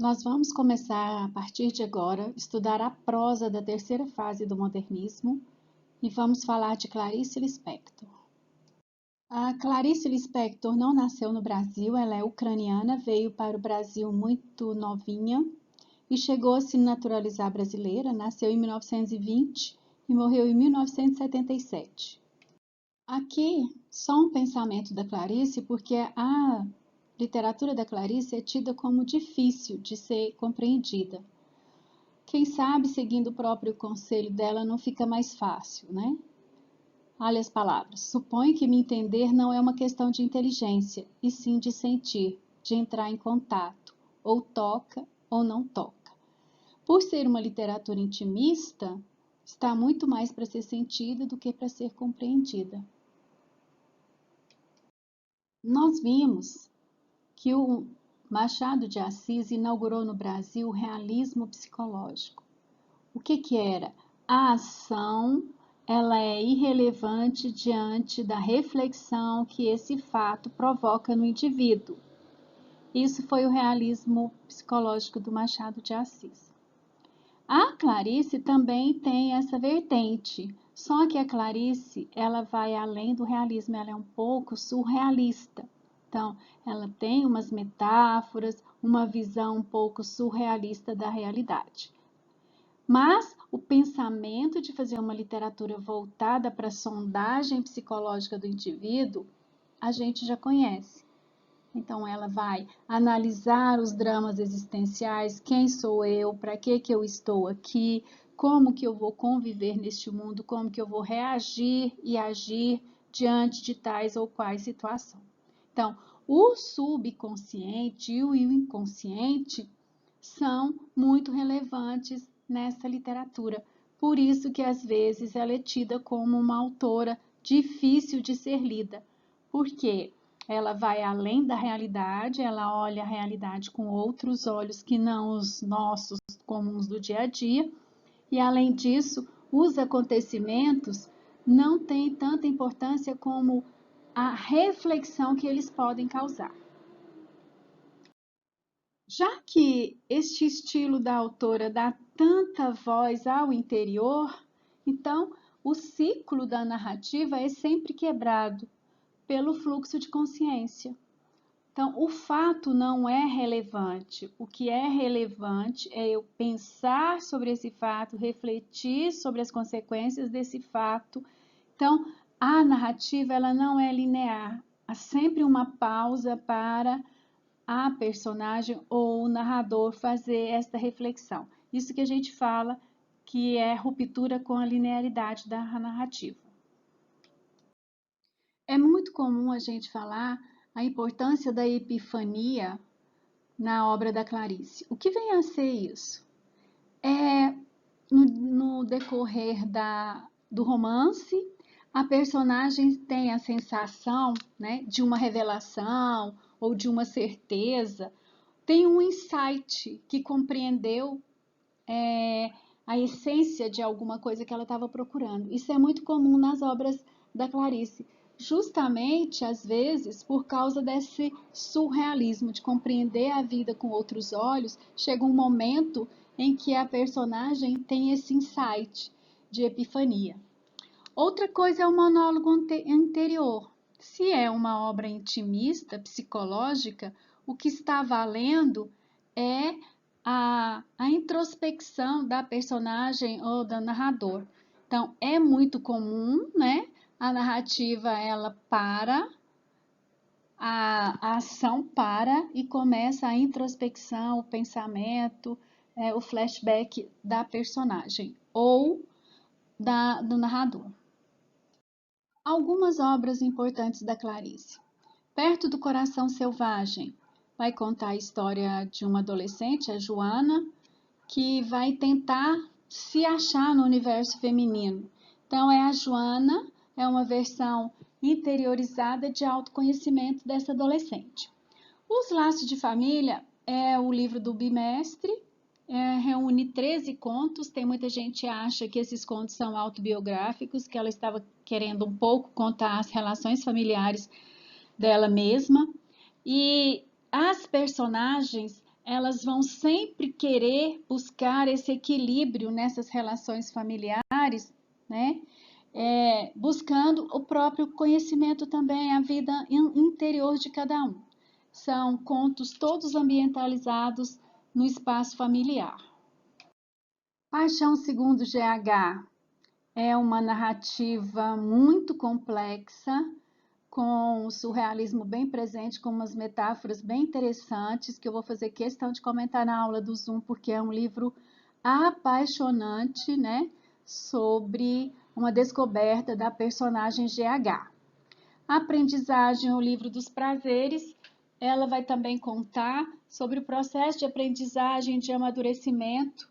Nós vamos começar, a partir de agora, estudar a prosa da terceira fase do modernismo e vamos falar de Clarice Lispector. A Clarice Lispector não nasceu no Brasil, ela é ucraniana, veio para o Brasil muito novinha e chegou a se naturalizar brasileira, nasceu em 1920 e morreu em 1977. Aqui, só um pensamento da Clarice, porque a literatura da Clarice é tida como difícil de ser compreendida. Quem sabe, seguindo o próprio conselho dela, não fica mais fácil, né? Olha as palavras. Suponho que me entender não é uma questão de inteligência, e sim de sentir, de entrar em contato, ou toca ou não toca. Por ser uma literatura intimista, está muito mais para ser sentida do que para ser compreendida. Nós vimos que o Machado de Assis inaugurou no Brasil o realismo psicológico. O que era? A ação, ela é irrelevante diante da reflexão que esse fato provoca no indivíduo. Isso foi o realismo psicológico do Machado de Assis. A Clarice também tem essa vertente, só que a Clarice, ela vai além do realismo, ela é um pouco surrealista. Então, ela tem umas metáforas, uma visão um pouco surrealista da realidade. Mas o pensamento de fazer uma literatura voltada para a sondagem psicológica do indivíduo, a gente já conhece. Então, ela vai analisar os dramas existenciais, quem sou eu, para que eu estou aqui, como que eu vou conviver neste mundo, como que eu vou reagir e agir diante de tais ou quais situações. Então, o subconsciente e o inconsciente são muito relevantes nessa literatura. Por isso que às vezes ela é tida como uma autora difícil de ser lida. Por quê? Ela vai além da realidade, ela olha a realidade com outros olhos que não os nossos comuns do dia a dia, e além disso, os acontecimentos não têm tanta importância como a reflexão que eles podem causar. Já que este estilo da autora dá tanta voz ao interior, então o ciclo da narrativa é sempre quebrado pelo fluxo de consciência. Então, o fato não é relevante. O que é relevante é eu pensar sobre esse fato, refletir sobre as consequências desse fato. Então, a narrativa ela não é linear. Há sempre uma pausa para a personagem ou o narrador fazer esta reflexão. Isso que a gente fala que é ruptura com a linearidade da narrativa. É muito comum a gente falar a importância da epifania na obra da Clarice. O que vem a ser isso? No decorrer do romance, a personagem tem a sensação, né, de uma revelação ou de uma certeza, tem um insight que compreendeu a essência de alguma coisa que ela estava procurando. Isso é muito comum nas obras da Clarice, justamente às vezes por causa desse surrealismo de compreender a vida com outros olhos. Chega um momento em que a personagem tem esse insight de epifania. Outra coisa é o monólogo interior. Se é uma obra intimista, psicológica, o que está valendo é a introspecção da personagem ou do narrador. Então, é muito comum, né? A narrativa, ela para, a ação para e começa a introspecção, o pensamento, o flashback da personagem ou do narrador. Algumas obras importantes da Clarice. Perto do Coração Selvagem, vai contar a história de uma adolescente, a Joana, que vai tentar se achar no universo feminino. Então, é a Joana, é uma versão interiorizada de autoconhecimento dessa adolescente. Os Laços de Família é o livro do bimestre, reúne 13 contos. Tem muita gente que acha que esses contos são autobiográficos, que ela estava querendo um pouco contar as relações familiares dela mesma. E as personagens, elas vão sempre querer buscar esse equilíbrio nessas relações familiares, né? Buscando o próprio conhecimento também, a vida interior de cada um. São contos todos ambientalizados no espaço familiar. Paixão segundo GH é uma narrativa muito complexa, com o surrealismo bem presente, com umas metáforas bem interessantes, que eu vou fazer questão de comentar na aula do Zoom, porque é um livro apaixonante, né? Sobre uma descoberta da personagem GH. Aprendizagem, o livro dos prazeres, ela vai também contar sobre o processo de aprendizagem, de amadurecimento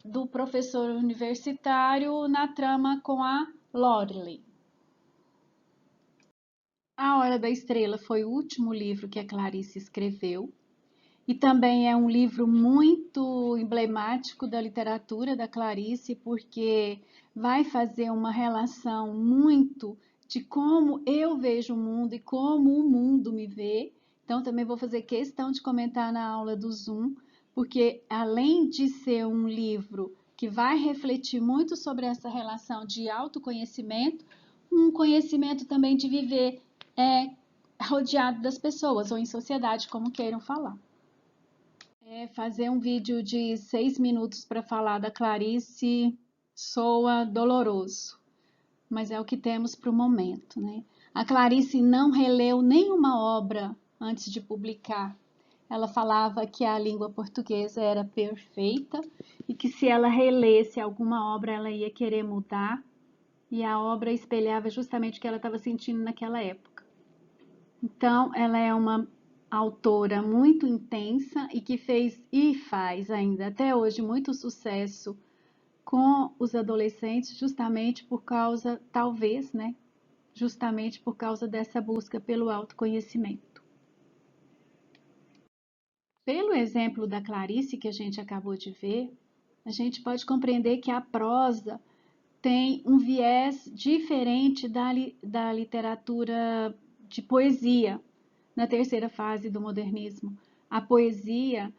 do professor universitário na trama com a Loreley. A Hora da Estrela foi o último livro que a Clarice escreveu e também é um livro muito emblemático da literatura da Clarice, porque vai fazer uma relação muito de como eu vejo o mundo e como o mundo me vê. Então também vou fazer questão de comentar na aula do Zoom, porque além de ser um livro que vai refletir muito sobre essa relação de autoconhecimento, um conhecimento também de viver rodeado das pessoas ou em sociedade, como queiram falar. Fazer um vídeo de 6 minutos para falar da Clarice soa doloroso, mas é o que temos para o momento, né? A Clarice não releu nenhuma obra antes de publicar. Ela falava que a língua portuguesa era perfeita e que se ela relesse alguma obra ela ia querer mudar, e a obra espelhava justamente o que ela estava sentindo naquela época. Então, ela é uma autora muito intensa e que fez e faz ainda até hoje muito sucesso com os adolescentes, justamente por causa, talvez, né? Justamente por causa dessa busca pelo autoconhecimento. Pelo exemplo da Clarice que a gente acabou de ver, a gente pode compreender que a prosa tem um viés diferente da literatura de poesia, na terceira fase do modernismo. A poesia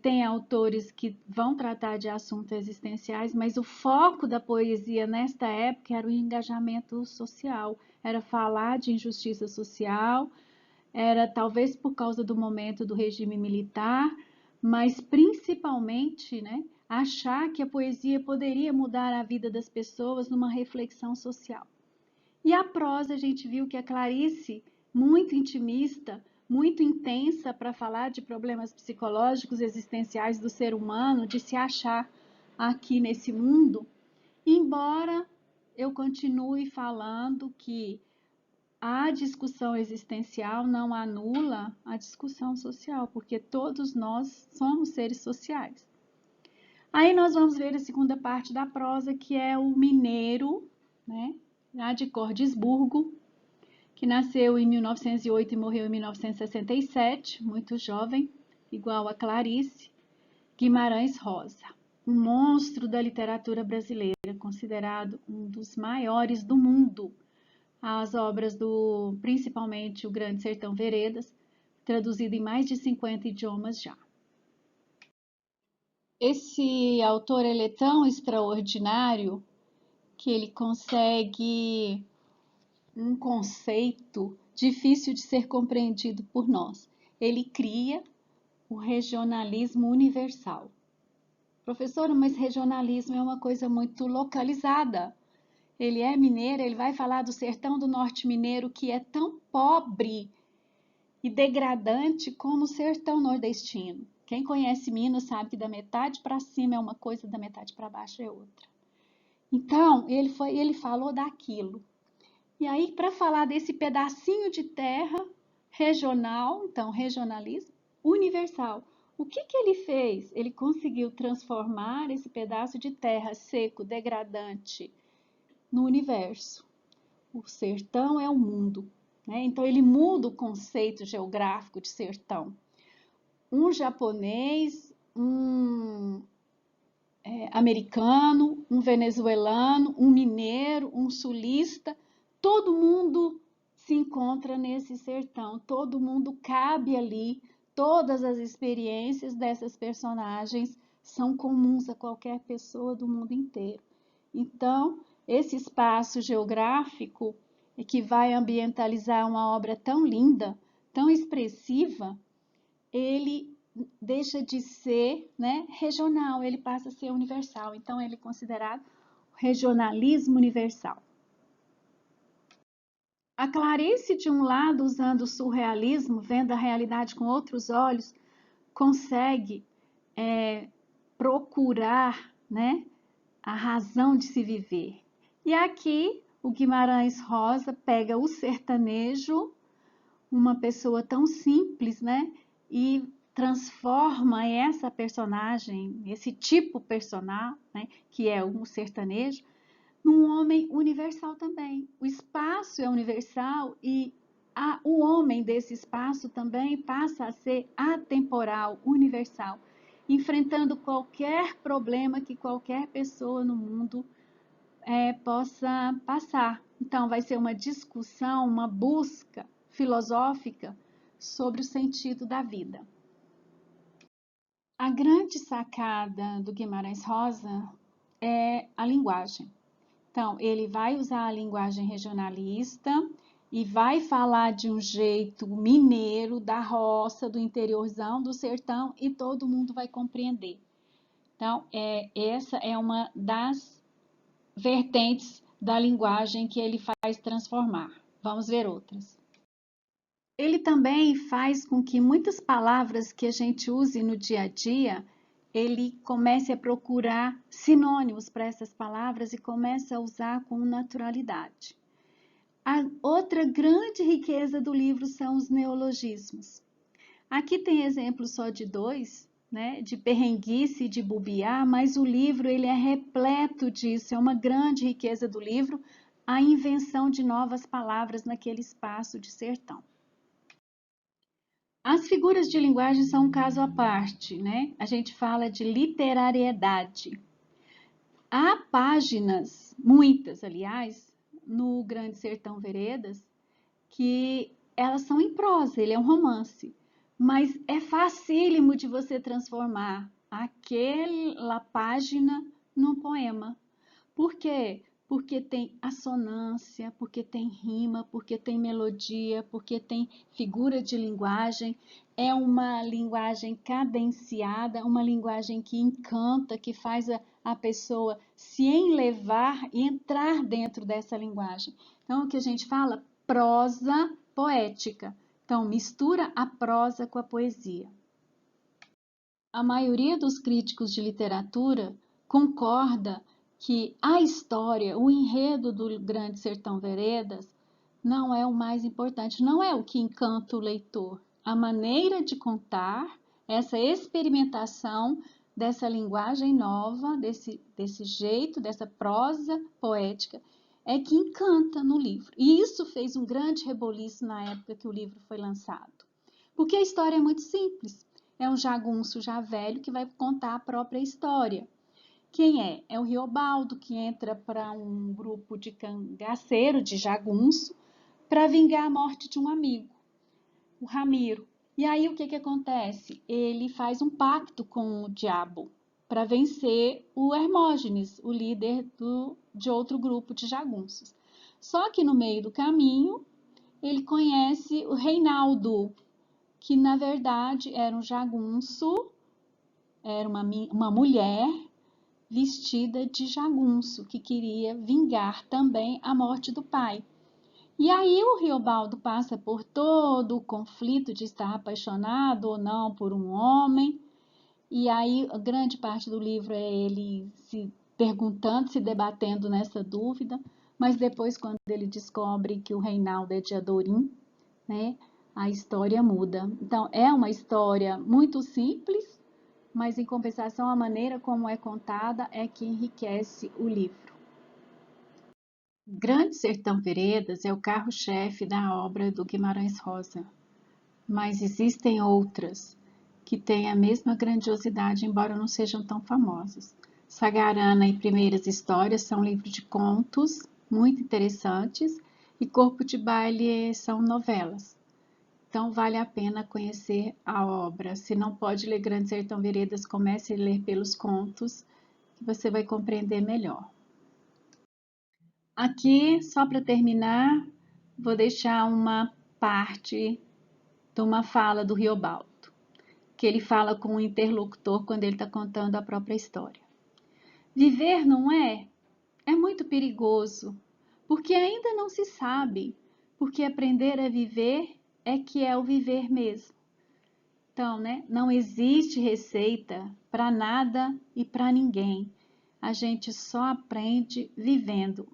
tem autores que vão tratar de assuntos existenciais, mas o foco da poesia nesta época era o engajamento social, era falar de injustiça social, era talvez por causa do momento do regime militar, mas principalmente, né, achar que a poesia poderia mudar a vida das pessoas numa reflexão social. E a prosa, a gente viu que a Clarice, muito intimista, muito intensa para falar de problemas psicológicos existenciais do ser humano, de se achar aqui nesse mundo, embora eu continue falando que a discussão existencial não anula a discussão social, porque todos nós somos seres sociais. Aí nós vamos ver a segunda parte da prosa, que é o mineiro, né, lá de Cordisburgo, que nasceu em 1908 e morreu em 1967, muito jovem, igual a Clarice, Guimarães Rosa, um monstro da literatura brasileira, considerado um dos maiores do mundo. As obras principalmente o Grande Sertão Veredas, traduzido em mais de 50 idiomas já. Esse autor ele é tão extraordinário que ele consegue um conceito difícil de ser compreendido por nós. Ele cria o regionalismo universal. Professora, mas regionalismo é uma coisa muito localizada. Ele é mineiro, ele vai falar do sertão do norte mineiro, que é tão pobre e degradante como o sertão nordestino. Quem conhece Minas sabe que da metade para cima é uma coisa, da metade para baixo é outra. Então, ele falou daquilo. E aí, para falar desse pedacinho de terra regional, então, regionalismo universal. O que ele fez? Ele conseguiu transformar esse pedaço de terra seco, degradante, no universo. O sertão é o mundo, né? Então, ele muda o conceito geográfico de sertão. Um japonês, um americano, um venezuelano, um mineiro, um sulista, todo mundo se encontra nesse sertão, todo mundo cabe ali, todas as experiências dessas personagens são comuns a qualquer pessoa do mundo inteiro. Então, esse espaço geográfico que vai ambientalizar uma obra tão linda, tão expressiva, ele deixa de ser, né, regional, ele passa a ser universal. Então, ele é considerado regionalismo universal. A Clarice, de um lado, usando o surrealismo, vendo a realidade com outros olhos, consegue procurar, né, a razão de se viver. E aqui o Guimarães Rosa pega o sertanejo, uma pessoa tão simples, né, e transforma essa personagem, esse tipo personal, né, que é um sertanejo, num homem universal também. O espaço é universal e o homem desse espaço também passa a ser atemporal, universal, enfrentando qualquer problema que qualquer pessoa no mundo possa passar. Então, vai ser uma discussão, uma busca filosófica sobre o sentido da vida. A grande sacada do Guimarães Rosa é a linguagem. Então, ele vai usar a linguagem regionalista e vai falar de um jeito mineiro, da roça, do interiorzão, do sertão, e todo mundo vai compreender. Então, essa é uma das vertentes da linguagem que ele faz transformar. Vamos ver outras. Ele também faz com que muitas palavras que a gente use no dia a dia, ele comece a procurar sinônimos para essas palavras e comece a usar com naturalidade. A outra grande riqueza do livro são os neologismos. Aqui tem exemplos só de dois, né, de perrenguice e de bobear, mas o livro ele é repleto disso, é uma grande riqueza do livro, a invenção de novas palavras naquele espaço de sertão. As figuras de linguagem são um caso à parte, né? A gente fala de literariedade. Há páginas, muitas, aliás, no Grande Sertão Veredas, que elas são em prosa, ele é um romance, mas é facílimo de você transformar aquela página num poema. Por quê? Porque tem assonância, porque tem rima, porque tem melodia, porque tem figura de linguagem. É uma linguagem cadenciada, uma linguagem que encanta, que faz a pessoa se enlevar e entrar dentro dessa linguagem. Então, o que a gente fala? Prosa poética. Então, mistura a prosa com a poesia. A maioria dos críticos de literatura concorda que a história, o enredo do Grande Sertão Veredas, não é o mais importante, não é o que encanta o leitor. A maneira de contar, essa experimentação dessa linguagem nova, desse jeito, dessa prosa poética, é que encanta no livro. E isso fez um grande reboliço na época que o livro foi lançado. Porque a história é muito simples. É um jagunço já velho que vai contar a própria história. Quem é? É o Riobaldo, que entra para um grupo de cangaceiro, de jagunço, para vingar a morte de um amigo, o Ramiro. E aí o que acontece? Ele faz um pacto com o diabo para vencer o Hermógenes, o líder de outro grupo de jagunços. Só que no meio do caminho, ele conhece o Reinaldo, que na verdade era um jagunço, era uma mulher vestida de jagunço, que queria vingar também a morte do pai. E aí o Riobaldo passa por todo o conflito de estar apaixonado ou não por um homem, e aí a grande parte do livro é ele se perguntando, se debatendo nessa dúvida, mas depois quando ele descobre que o Reinaldo é de Adorim, né, a história muda. Então é uma história muito simples, mas em compensação a maneira como é contada é que enriquece o livro. Grande Sertão Veredas é o carro-chefe da obra do Guimarães Rosa, mas existem outras que têm a mesma grandiosidade, embora não sejam tão famosas. Sagarana e Primeiras Histórias são livros de contos muito interessantes e Corpo de Baile são novelas. Então, vale a pena conhecer a obra. Se não pode ler Grande Sertão Veredas, comece a ler pelos contos, que você vai compreender melhor. Aqui, só para terminar, vou deixar uma parte de uma fala do Riobaldo, que ele fala com o interlocutor quando ele está contando a própria história. Viver não é? É muito perigoso, porque ainda não se sabe, porque aprender a viver é que é o viver mesmo. Então, né, não existe receita para nada e para ninguém. A gente só aprende vivendo.